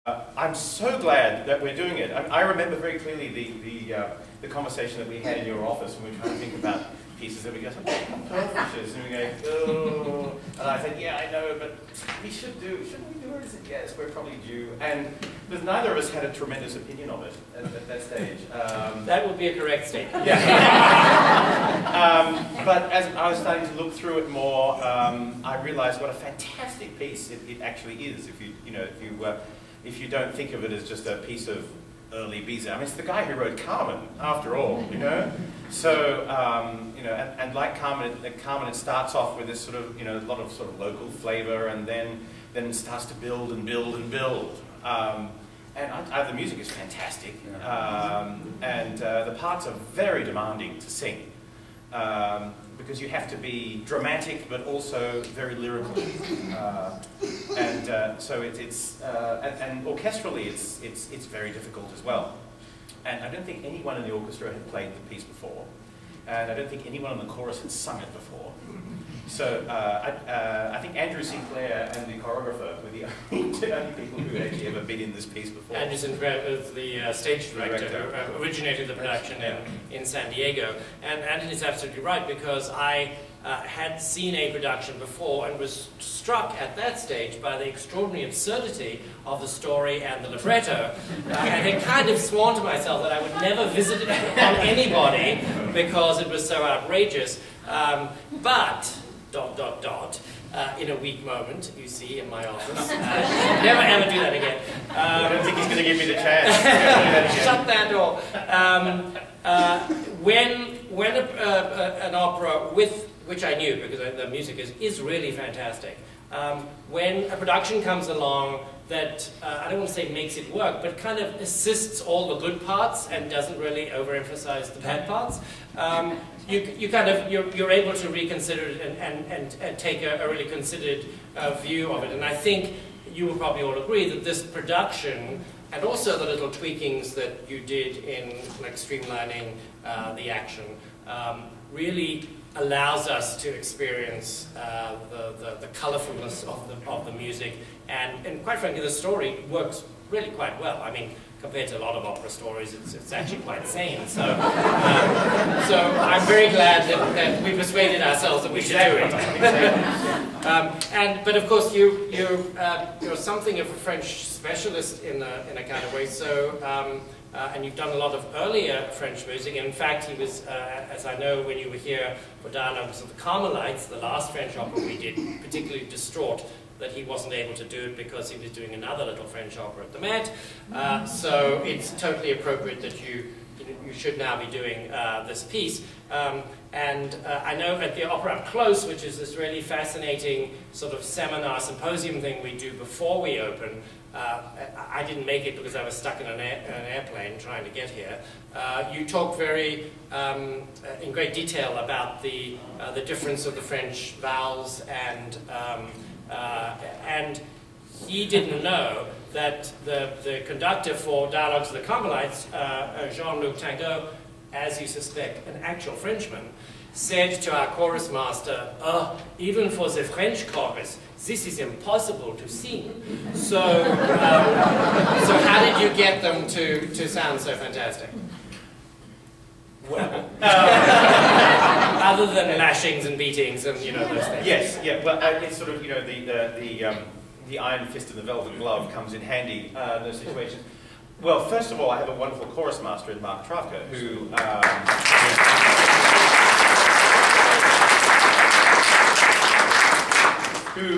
I'm so glad that we're doing it. I remember very clearly the conversation that we had in your office when we were trying to think about pieces that we go, Fishers, and we go, oh, and I said, yeah, I know, but we shouldn't we do it? I said, yes, we're probably due. And because neither of us had a tremendous opinion of it at that stage. That would be a correct statement. Yeah. But as I was starting to look through it more, I realized what a fantastic piece it actually is. If you don't think of it as just a piece of early Bizet. I mean, it's the guy who wrote Carmen, after all, you know? So, and like Carmen, it starts off with this sort of, a lot of sort of local flavor, and then it starts to build and build and build. And the music is fantastic, and the parts are very demanding to sing. Because you have to be dramatic, but also very lyrical, so and orchestrally, it's very difficult as well. And I don't think anyone in the orchestra had played the piece before, and I don't think anyone in the chorus had sung it before. So I think Andrew Sinclair and the choreographer were the only people who had actually ever been in this piece before. Andrew Sinclair was the stage director who originated the production in San Diego. And Antony's absolutely right, because I had seen a production before and was struck at that stage by the extraordinary absurdity of the story and the libretto. I had kind of sworn to myself that I would never visit it on anybody because it was so outrageous. But in a weak moment, you see, in my office. Never ever do that again. I don't think he's going to give me the chance. Shut that door. When an opera which I knew, because the music is really fantastic, when a production comes along that, I don't want to say makes it work, but kind of assists all the good parts and doesn't really overemphasize the bad parts, you're able to reconsider it and take a really considered view of it. And I think you will probably all agree that this production, and also the little tweakings that you did in like streamlining the action, really allows us to experience the colorfulness of the music, and quite frankly, the story works really quite well. I mean, compared to a lot of opera stories, it's actually quite sane. So, so I'm very glad that we persuaded ourselves that we should do it. But of course, you're something of a French specialist in a kind of way. So. And you've done a lot of earlier French music. In fact, he was, as I know, when you were here for Dialogues of the Carmelites, the last French opera we did, particularly distraught that he wasn't able to do it because he was doing another little French opera at the Met. So it's totally appropriate that you should now be doing this piece. And I know at the Opera Up Close, which is this really fascinating sort of seminar symposium thing we do before we open, I didn't make it because I was stuck in an airplane trying to get here. You talk very, in great detail about the difference of the French vowels, and he didn't know that the conductor for Dialogues of the Carmelites, Jean-Luc Tango, as you suspect, an actual Frenchman, said to our chorus master, even for the French chorus, this is impossible to sing. So, so how did you get them to sound so fantastic? Well, other than lashings and beatings and those things. Yes, yeah. Well, it's sort of the iron fist and the velvet glove comes in handy in those situations. Well, first of all, I have a wonderful chorus master in Mark Travka, who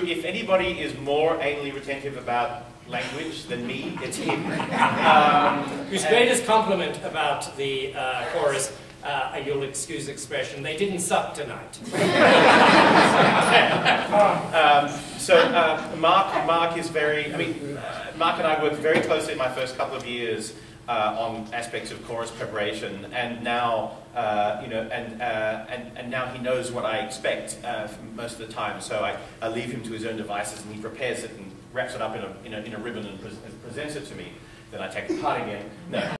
if anybody is more anally retentive about language than me, it's him. Whose greatest compliment about the chorus, you'll excuse the expression, they didn't suck tonight. Mark is very, Mark and I worked very closely in my first couple of years on aspects of chorus preparation, and now, and now he knows what I expect most of the time. So I leave him to his own devices, and he prepares it and wraps it up in a ribbon and presents it to me. Then I take it apart again. No.